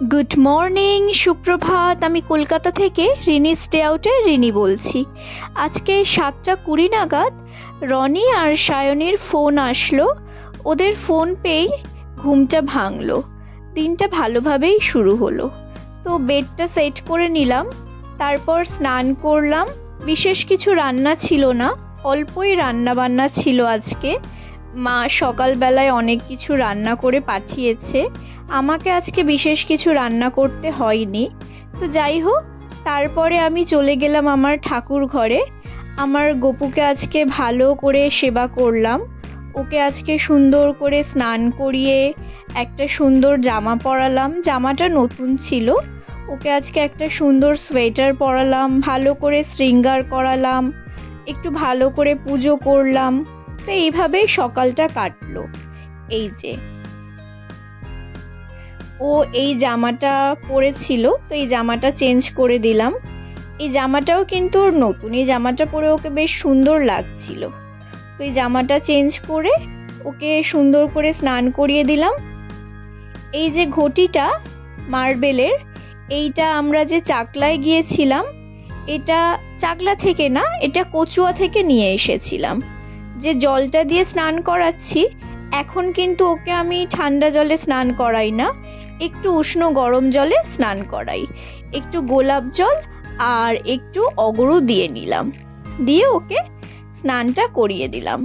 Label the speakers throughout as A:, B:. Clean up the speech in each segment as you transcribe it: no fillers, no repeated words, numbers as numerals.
A: Good morning, সুপ্রভাত। আমি কলকাতা থেকে রিনি স্টে আউটে রিনি বলছি। আজকে 7:20 নাগাদ রনি আর সায়নীর ফোন আসলো। ওদের ফোন পেয়েই ঘুমটা ভাঙলো, দিনটা ভালোভাবেই শুরু হলো। তো বেডটা সেট করে নিলাম, তারপর স্নান করলাম। বিশেষ কিছু রান্না ছিল না, অল্পই রান্না বান্না ছিল আজকে। মা সকালবেলায় অনেক কিছু রান্না করে পাঠিয়েছে, আমাকে আজকে বিশেষ কিছু রান্না করতে হয়নি। তো যাই হোক, তারপরে আমি চলে গেলাম আমার ঠাকুর ঘরে। আমার গপুকে আজকে ভালো করে সেবা করলাম। ওকে আজকে সুন্দর করে স্নান করিয়ে একটা সুন্দর জামা পরালাম, জামাটা নতুন ছিল। ওকে আজকে একটা সুন্দর সোয়েটার পরালাম, ভালো করে শৃঙ্গার করালাম, একটু ভালো করে পুজো করলাম। তো এইভাবেই সকালটা কাটলো। এই যে ও এই জামাটা পরেছিল, তো এই জামাটা চেঞ্জ করে দিলাম। এই জামাটাও কিন্তু ওর নতুন, এই জামাটা পরে ওকে বেশ সুন্দর লাগছিল। তো এই জামাটা চেঞ্জ করে ওকে সুন্দর করে স্নান করিয়ে দিলাম। এই যে ঘটিটা মার্বেলের, এইটা আমরা যে চাকলায় গিয়েছিলাম, এটা চাকলা থেকে না, এটা কচুয়া থেকে নিয়ে এসেছিলাম। যে জলটা দিয়ে স্নান করাচ্ছি এখন কিন্তু ওকে আমি ঠান্ডা জলে স্নান করাই না, একটু উষ্ণ গরম জলে স্নান করাই। একটু গোলাপ জল আর একটু অগরু দিয়ে নিলাম, দিয়ে ওকে স্নানটা করিয়ে দিলাম।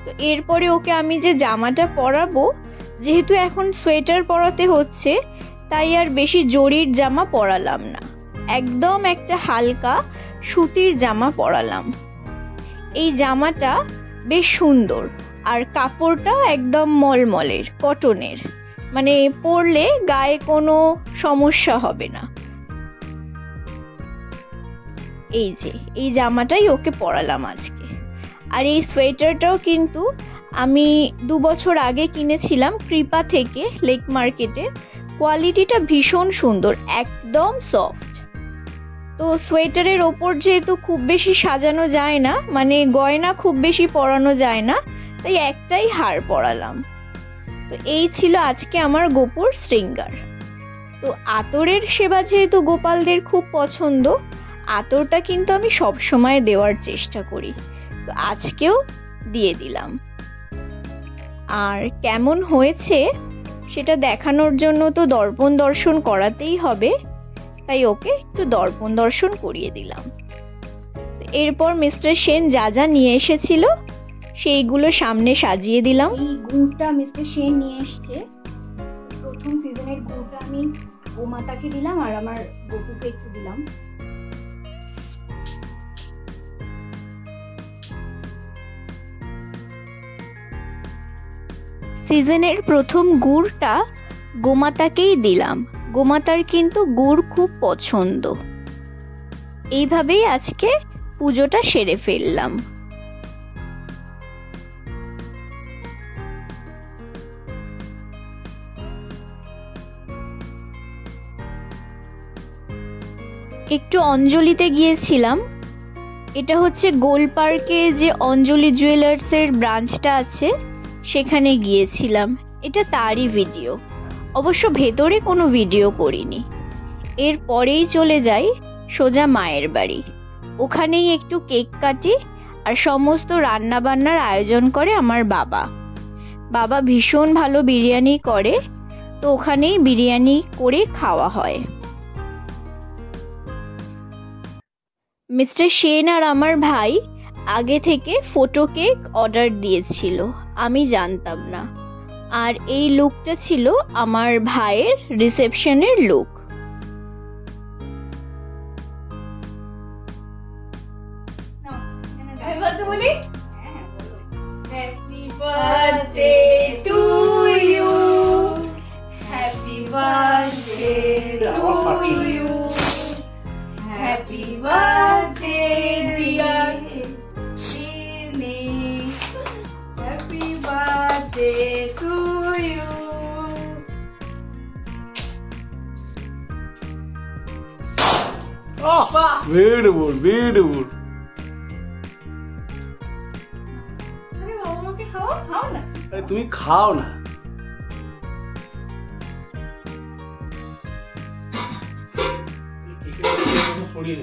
A: তো এরপরে ওকে আমি যে জামাটা পরাবো, যেহেতু এখন সোয়েটার পরাতে হচ্ছে, তাই আর বেশি জরির জামা পরালাম না, একদম একটা হালকা সুতির জামা পরালাম। এই জামাটা বেশ সুন্দর আর কাপড়টাও একদম মলমলের, কটনের, মানে পরলে গায়ে কোনো সমস্যা হবে না। এই যে এই জামাটাই ওকে পরালাম আজকে। আর এই সোয়েটারটাও কিন্তু আমি 2 বছর আগে কিনেছিলাম কৃপা থেকে, লেক মার্কেটে। কোয়ালিটিটা ভীষণ সুন্দর, একদম সফট। তো সোয়েটারের ওপর যেহেতু খুব বেশি সাজানো যায় না, মানে গয়না খুব বেশি পরানো যায় না, তাই একটাই হার পরালাম। তো এই ছিল আজকে আমার গোপুর শৃঙ্গার। তো আতরের সেবা যেহেতু গোপালদের খুব পছন্দ, আতরটা কিন্তু আমি সব সময় দেওয়ার চেষ্টা করি। তো আজকেও দিয়ে দিলাম। আর কেমন হয়েছে সেটা দেখানোর জন্য তো দর্পণ দর্শন করাতেই হবে, তাই ওকে একটু দর্পণ দর্শন করিয়ে দিলাম। এরপর মিস্টার সেন যা যা নিয়ে এসেছিল সেইগুলো সামনে সাজিয়ে দিলাম।
B: এই গুড়টা মিস্টার সেন নিয়ে এসছে, প্রথম সিজনের গুড়টা আমি গোমাতাকে দিলাম আর আমার গপুকে একটু দিলাম।
A: সিজনের প্রথম গুড়টা গোমাতাকেই দিলাম, গোমাতার কিন্তু গুড় খুব পছন্দ। এইভাবেই আজকে পুজোটা সেরে ফেললাম। একটু অঞ্জলিতে গিয়েছিলাম, এটা হচ্ছে গোল পার্কে যে অঞ্জলি জুয়েলার্সের ব্রাঞ্চটা আছে, সেখানে গিয়েছিলাম। এটা তারই ভিডিও, অবশ্য ভেতরে কোনো ভিডিও করিনি। এরপরেই চলে যাই সোজা মায়ের বাড়ি, ওখানেই একটু কেক কাটি আর সমস্ত রান্না বান্নার আয়োজন করে আমার বাবা। বাবা ভীষণ ভালো বিরিয়ানি করে, তো ওখানেই বিরিয়ানি করে খাওয়া হয়। মিস্টার সেন আর আমার ভাই আগে থেকে ফটো কেক অর্ডার দিয়েছিল, আমি জানতাম না। আর এই লুকটা ছিল আমার ভাইয়ের রিসেপশনের look.
B: Happy birthday to you, happy birthday to you, happy birthday dear Rini, happy birthday to you.
C: Beautiful, beautiful.
B: আরে বাবা, আমাকে খাও, খাও না।
C: তুমি খাও না। ছড়িয়ে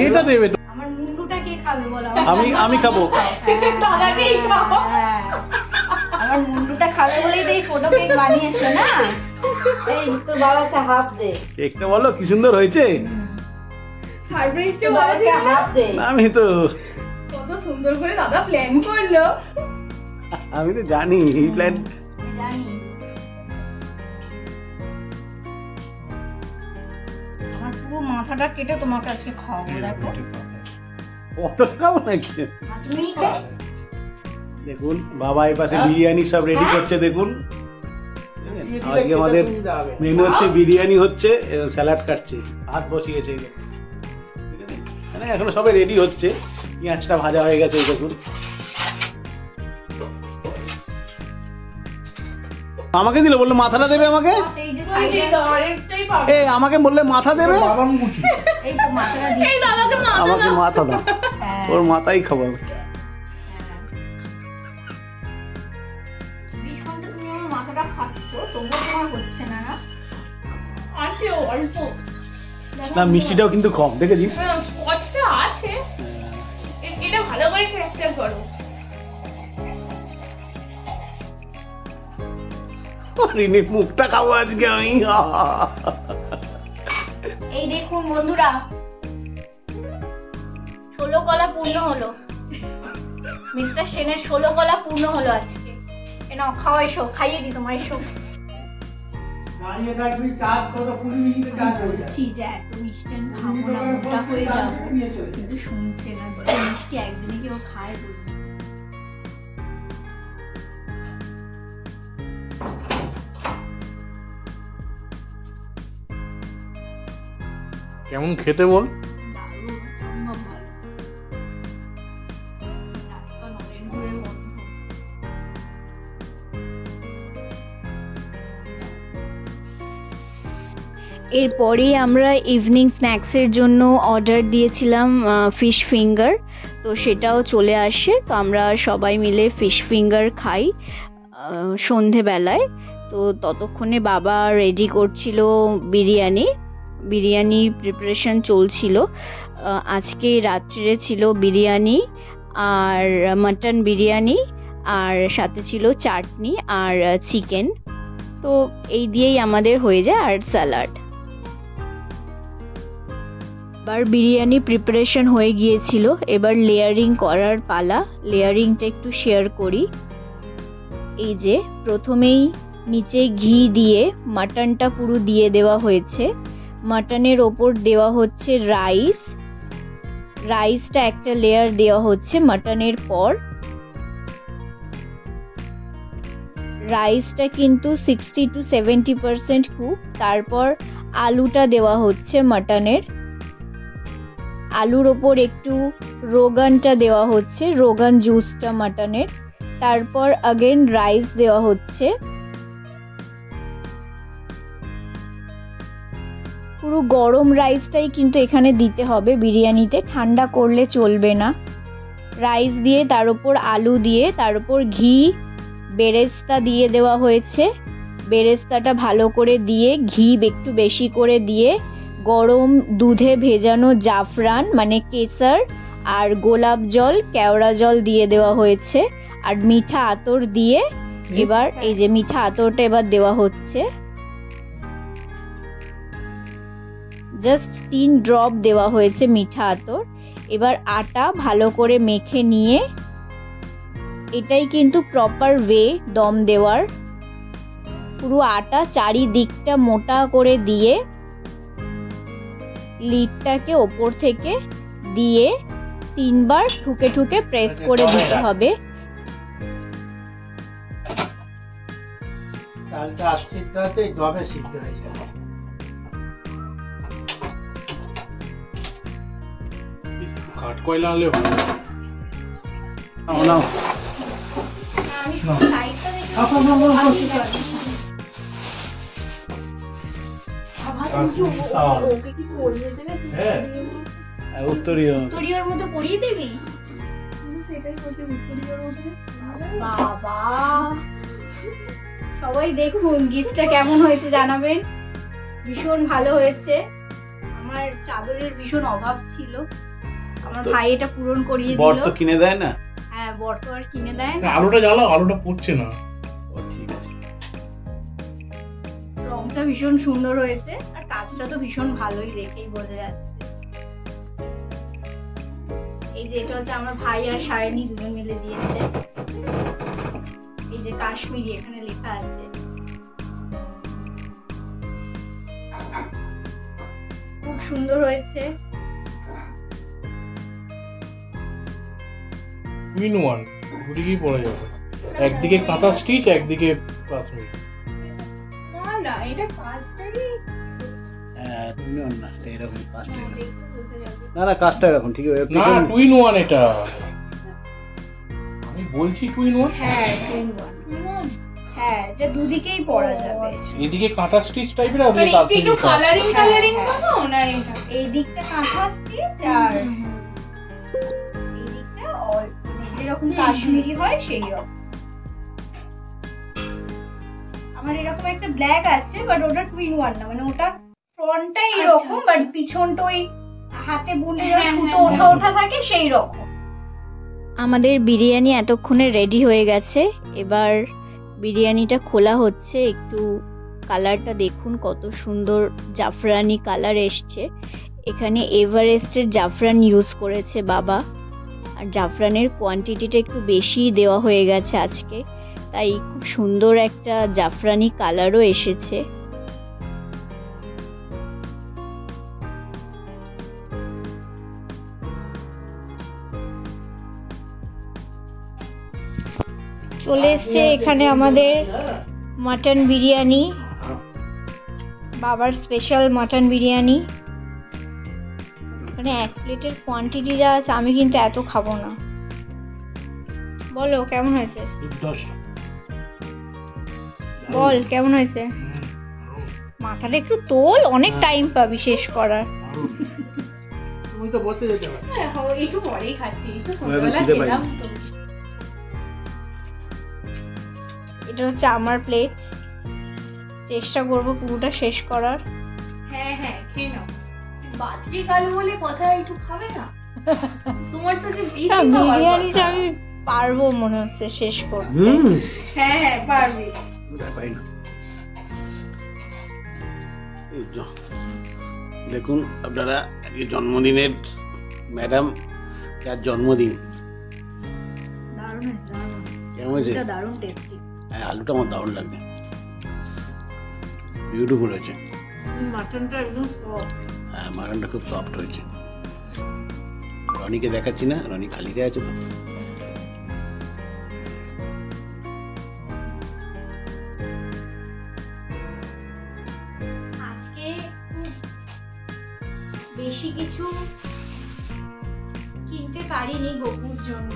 C: এটা দেবে তো।
B: আমার মুন্ডুটা কে খাবে বলো?
C: আমি খাবো।
B: দাদাকেই খাও। আমার মুন্ডুটা খাবে বলেই তো এই ফটো কেক বানিয়েছো না? এই তোর বাবাকে হাফ দে।
C: কেকটা বলো কি সুন্দর হয়েছে।
D: সারপ্রাইজটা ভালো ছিল না?
B: হাফ দে।
C: আমি তো
D: সুন্দর করে দাদা প্ল্যান করলো।
C: আমি তো জানি এই প্ল্যান।
B: জানি। আমার পুরো মাথাটা কেটে তোমাকে আজকে খাওয়াবো দেখো।
C: কত খাবো নাকি?
B: তুমি খাও।
C: দেখুন বাবা এই পাশে বিরিয়ানি সব রেডি করছে দেখুন। আজকে আমাদের মেনু হচ্ছে বিরিয়ানি হচ্ছে, স্যালাড কাটছে, ভাত বসিয়েছে। এখনো সবাই রেডি হচ্ছে, পেঁয়াজটা ভাজা হয়ে গেছে এই দেখুন। আমাকে দিল, বললো মাথাটা দেবে আমাকে।
B: এই যে সাইডে
D: আরেকটাই পাবে।
C: এ আমাকে বললে মাথা দেবে,
B: এই তো মাথাটা দিয়ে
D: এই দাদাকে মাথা
C: আমাকে
D: দাও।
C: মাথা দাও, ওর মাথাই খাবো।
B: বিস্কুটটা তুমি আমার মাথাটা খাচ্ছো তবুও তোমার হচ্ছে না না?
D: আছে অল্প।
C: না মিষ্টিটাও কিন্তু কম দেখেছিস।
D: হ্যাঁ, স্কচটা আছে। এটা ভালো করে ক্যাপচার করো।
C: রিনির মুখটা খাবো আজকে আমি।
B: এই দেখুন বন্ধুরা, 16 কলা পূর্ণ হলো। মিস্টার সেনের 16 কলা পূর্ণ হলো আজকে। এনাও খাও, এসো খাইয়ে দি তোমায়, এসো।
C: দাঁড়িয়ে থাকবি, চার্জ কত 20 মিনিটে চার্জ হয়ে যায়।
B: বলছি যে এত মিষ্টি আমি খাবো না, মোটা হয়ে যাবো, কিন্তু শুনছে না। বলে মিষ্টি একদিনে কেউ খায় বলবো।
C: কেমন খেতে বল?
B: দারুণ, অসম্ভব ভালো। টাটকা নলেন গুড়ের গন্ধ।
A: এরপরেই আমরা ইভিনিং স্ন্যাক্সের জন্য অর্ডার দিয়েছিলাম ফিশ ফিঙ্গার, তো সেটাও চলে আসে। তো আমরা সবাই মিলে ফিশ ফিঙ্গার খাই সন্ধেবেলায়। তো ততক্ষণে বাবা রেডি করছিল বিরিয়ানি প্রিপারেশন চলছিল। আজকে রাত্রিরে ছিল বিরিয়ানি আর মাটন বিরিয়ানি, আর সাথে ছিল চাটনি আর চিকেন। তো এই দিয়েই আমাদের হয়ে যায়, আর স্যালাড। এবার বিরিয়ানি প্রিপারেশন হয়ে গিয়েছিল, এবার লেয়ারিং করার পালা। লেয়ারিংটা একটু শেয়ার করি। এই যে প্রথমেই নিচে ঘি দিয়ে মাটনটা পুরো দিয়ে দেওয়া হয়েছে। মাটনের ওপর দেওয়া হচ্ছে রাইসটা একটা লেয়ার দেওয়া হচ্ছে মাটনের পর। রাইসটা কিন্তু 60 to 70% কুক। তারপর আলুটা দেওয়া হচ্ছে মাটনের। আলুর ওপর একটু রোগানটা দেওয়া হচ্ছে, রোগান জুসটা মাটনের। তারপর अगेन রাইস দেওয়া হচ্ছে। পুরো গরম রাইসটাই কিন্তু এখানে দিতে হবে বিরিয়ানিতে, ঠান্ডা করলে চলবে না। রাইস দিয়ে তার উপর আলু দিয়ে তার উপর ঘি বেরেস্তা দিয়ে দেওয়া হয়েছে। বেরেস্তাটা ভালো করে দিয়ে ঘি একটু বেশি করে দিয়ে গরম দুধে ভেজানো জাফরান মানে কেসার আর গোলাপ জল কেওড়া জল দিয়ে দেওয়া হয়েছে। আর মিঠা আতর দিয়ে এবার এই যে মিঠা আতরটা এবার দেওয়া হচ্ছে। জাস্ট 3 ড্রপ দেওয়া হয়েছে মিঠা আতর। এবার আটা ভালো করে মেখে নিয়ে, এটাই কিন্তু প্রপার ওয়ে দম দেওয়ার। পুরো আটা চারিদিকটা মোটা করে দিয়ে লিডটাকে ওপর থেকে দিয়ে 3 বার ঠুকে ঠুকে প্রেস করে দিতে হবে।
C: চালটা সিদ্ধ আছে, দমে সিদ্ধ হয়ে যাবে।
E: কাঠ কয়লা হলে ভালো।
C: নাও নাও।
B: আমি
E: না।
B: সাইডটা দেখে ওকে কি পরিয়ে দেবে?
E: হ্যাঁ।
C: উত্তরীয়
B: উত্তরীয়র মতো পরিয়ে দিবি?
D: সেটাই বলছি, উত্তরীয়র মধ্যে
B: বাবা, সবাই দেখুন গিফটটা কেমন হয়েছে জানাবেন। ভীষণ ভালো হয়েছে। আমার চাদরের ভীষণ অভাব ছিল, আমার
C: তো
B: ভাই এটা পূরণ করিয়ে
C: বর
B: দিল।
C: তো কিনে দেয় না।
B: হ্যাঁ, বর তো আর কিনে দেয় না।
E: আলোটা জ্বালাও, আলোটা পড়ছে না।
C: ও ঠিক আছে।
B: রংটা ভীষণ সুন্দর হয়েছে আর কাজটা তো ভীষণ ভালোই, দেখেই বোঝা যাচ্ছে। এই যে এটা হচ্ছে আমার ভাই আর সায়নী দুজন মিলে দিয়েছে। এই যে কাশ্মীরি এখানে লেখা আছে। খুব সুন্দর হয়েছে।
E: 2-in-1 দুদিকেই পরা যাবে, একদিকে কাঁথা স্টিচ, একদিকে কাশ্মীর।
D: না না, এটা কাজটাই
C: হ্যাঁ তুমি না এরকম কাজটা
D: দেখতে বোঝা যাবে।
C: না না কাজটা এরকম ঠিক আছে।
E: না 2-in-1 এটা, আমি বলছি 2-in-1।
B: হ্যাঁ, 2-in-1। হ্যাঁ, এটা দুদিকেই পরা যাবে।
E: এদিকে কাঁথা স্টিচ টাইপের, আর
D: মানে
E: ওদিকে
D: একটু একটু
E: কাশ্মীরি কাজ।
D: কালারিং
B: হ্যাঁ,
D: কালারিং
B: হ্যাঁ।
D: মতো না এটা?
B: এই দিকটা কাঁথা স্টিচ আর এই দিকটা মানে যেরকম কাশ্মীরি হয় সেই রকম। আমার এরকম একটা ব্ল্যাক আছে, বাট ওটা 2-in-1 না, মানে ওটা ফ্রন্টটাই এরকম, বাট পিছনটা ওই হাতে বুনে যা সুতো ওঠা ওঠা থাকে সেই রকম।
A: আমাদের বিরিয়ানি এতক্ষণে রেডি হয়ে গেছে। এবার বিরিয়ানিটা খোলা হচ্ছে। একটু কালারটা দেখুন, কত সুন্দর জাফরানি কালার এসছে। এখানে এভারেস্টের জাফরান ইউজ করেছে বাবা, আর জাফরানের কোয়ান্টিটিটা একটু বেশি দেওয়া হয়ে গেছে আজকে, তাই খুব সুন্দর একটা জাফরানি কালারও এসেছে। চলে এসছে এখানে আমাদের মাটন বিরিয়ানি, বাবার স্পেশাল মাটন বিরিয়ানি। মানে 1 প্লেটের কোয়ান্টিটি যা আছে, আমি কিন্তু এত খাবো না। বলো কেমন হয়েছে, বল কেমন হয়েছে। মাথাটা একটু তোল, অনেক টাইম পাবি শেষ করার।
E: তুমি তো বসে যেতে পারো।
D: হ্যাঁ, একটু পরেই খাচ্ছি, একটু সন্ধ্যাবেলা
C: খিদে পাইনি।
D: খেলাম তো।
A: এটা হচ্ছে আমার প্লেট, চেষ্টা করব পুরোটা শেষ করার।
D: হ্যাঁ হ্যাঁ, খেয়ে নাও। বাদ্রি কাল বলে কথা, একটু খাবে না? তোমার তো যে বেশি খাবার
A: বিরিয়ানিটা
D: কথা।
A: আমি পারবো মনে হচ্ছে শেষ করতে।
D: হ্যাঁ হ্যাঁ, পারবি।
C: পাই না। এই যে, দেখুন আপনারা আজকে জন্মদিনের ম্যাডাম, যার জন্মদিন,
B: দারুণ হয়েছে, দারুণ।
C: কেমন হয়েছে?
B: এটা দারুণ টেস্টি।
C: হ্যাঁ আলুটা আমার দারুণ লাগবে, বিউটিফুল হয়েছে।
B: মাটনটা একদম সফট।
C: হ্যাঁ মাটনটা খুব সফট হয়েছে। রনিকে দেখাচ্ছি না, রনি খালিতে আছে তো।
B: আজকে খুব বেশি কিছু কিনতে পারিনি গপুর জন্য।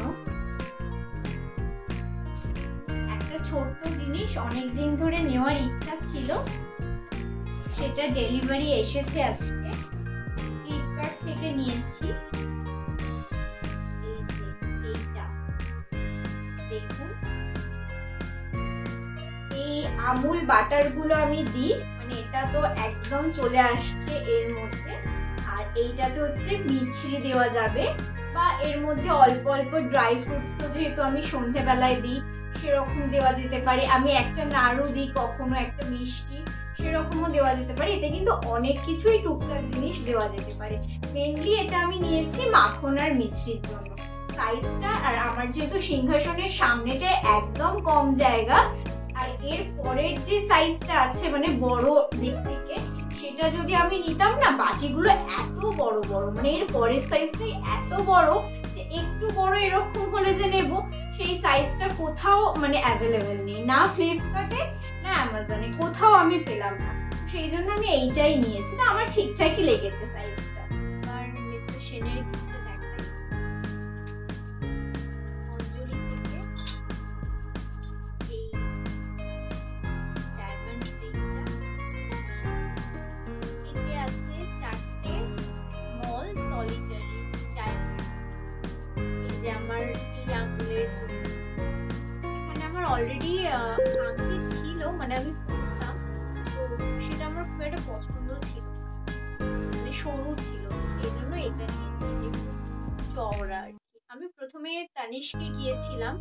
B: একটা ছোট্ট জিনিস অনেকদিন ধরে নেওয়ার ইচ্ছা ছিল, সেটা ডেলিভারি এসেছে আজকে। ফ্লিপকার্ট থেকে নিয়েছি। এই যে এইটা দেখুন, এই আমুল বাটারগুলো আমি দিই, মানে এটা তো একদম চলে আসছে এর মধ্যে। আর এইটাতে হচ্ছে মিছরি দেওয়া যাবে, বা এর মধ্যে অল্প অল্প ড্রাই ফ্রুটস, তো যেহেতু আমি সন্ধ্যেবেলায় দিই সেরকম দেওয়া যেতে পারে। আমি একটা নাড়ু দিই, কখনো একটা মিষ্টি, সেরকমও দেওয়া যেতে পারে। এতে কিন্তু অনেক কিছুই টুকটাক জিনিস দেওয়া যেতে পারে। মেনলি এটা আমি নিয়েছি মাখন আর মিছরির জন্য। সাইজটা, আর আমার যেহেতু সিংহাসনের সামনেটা একদম কম জায়গা, আর এর পরের যে সাইজটা আছে মানে বড় দিক থেকে, সেটা যদি আমি নিতাম না, বাটিগুলো এত বড় বড়, মানে এর পরের সাইজটাই এত বড় যে একটু বড় এরকম হলে যে নেব, সেই সাইজটা কোথাও মানে অ্যাভেলেবেল নেই, না ফ্লিপকার্টে না অ্যামাজনে, কোথাও আমি পেলাম না। সেই জন্য আমি এইটাই নিয়েছি। না, আমার ঠিকঠাকই লেগেছে সাইজটা। আর মিস্টার সেনের দেখাই, অলরেডি আংটি ছিল, মানে আমি পরতাম, তো সেটা আমার খুব একটা পছন্দ ছিল না, মানে সরু ছিল, এই জন্য এটা নিয়েছি, একটু চওড়া আর কি। আমি প্রথমে তানিশকে গিয়েছিলাম,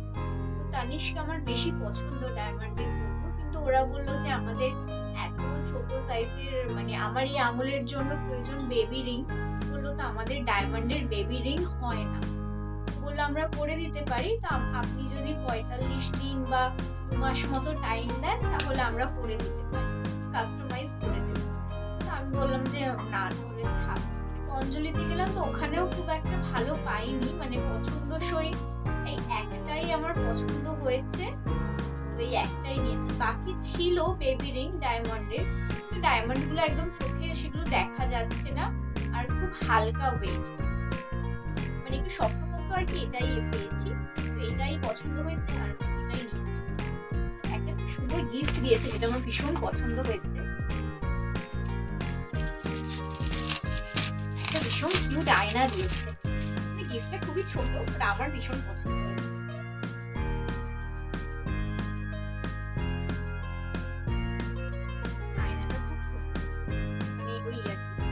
B: তো তানিশকে আমার বেশি পছন্দ ডায়মন্ডের জন্য, কিন্তু ওরা বললো যে আমাদের এত ছোট সাইজের, মানে আমার এই আঙুলের জন্য প্রয়োজন বেবি রিং, বললো তো আমাদের ডায়মন্ডের বেবি রিং হয় না, বললো আমরা করে দিতে পারি, তো আপনি যদি 45 দিন বা 2 মাস মতো টাইম দেন তাহলে আমরা করে দিতে পারি, কাস্টমাইজ করে দেবো। তো আমি বললাম যে না, তাহলে থাক। অঞ্জলিতে গেলাম, তো ওখানেও খুব একটা ভালো পাইনি, মানে পছন্দসই এই একটাই আমার পছন্দ হয়েছে, ওই একটাই নিয়েছি। বাকি ছিল বেবি রিং ডায়মন্ডের, ডায়মন্ড গুলো একদম চোখে সেগুলো দেখা যাচ্ছে না, আর খুব হালকা ওয়েট, মানে একটু শক্তপোক্ত আর কি, এটাই পেয়েছি, তো এটাই পছন্দ হয়েছে আর এটাই নিয়েছি। একটা খুব সুন্দর গিফট দিয়েছে যেটা আমার ভীষণ পছন্দ হয়েছে, একটা ভীষণ কিউট আয়না দিয়েছে, গিফটটা খুবই ছোট, বাট আমার ভীষণ পছন্দ হয়েছে। আয়নাটা খুব সুন্দর, মানে ওই আর কি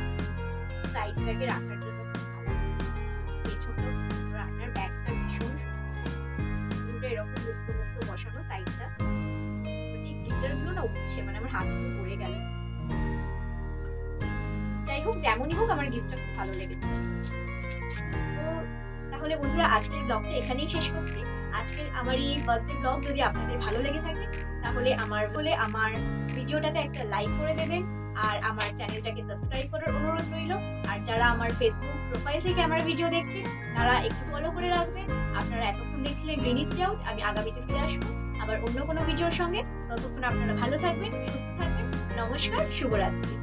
B: সাইড ব্যাগে রাখার জন্য এই ছোট আয়নার ব্যাগটা ভীষণ সুন্দর, এরকম মুক্ত মুক্ত বসানো সাইডটা, গ্লিটার গুলো না উঠছে, মানে আমার হাতগুলো পড়ে গেল। যাই হোক, যেমনই হোক আমার গিফটটা খুব ভালো লেগেছে। তো তাহলে বন্ধুরা আজকের ব্লগটা এখানেই শেষ করছি। আজকের আমার এই বার্থডে ব্লগ যদি আপনাদের ভালো লেগে থাকে তাহলে আমার ভিডিওটাতে একটা লাইক করে দেবেন, আর আমার চ্যানেলটাকে সাবস্ক্রাইব করার অনুরোধ রইল। আর যারা আমার ফেসবুক প্রোফাইল থেকে আমার ভিডিও দেখছেন তারা একটু ফলো করে রাখবেন। আপনারা এতক্ষণ দেখছিলেন রিনিস ডে আউট, আমি আগামীতে ফিরে আসবো আবার অন্য কোনো ভিডিওর সঙ্গে। ততক্ষণ আপনারা ভালো থাকবেন, সুস্থ থাকবেন। নমস্কার, শুভরাত্রি।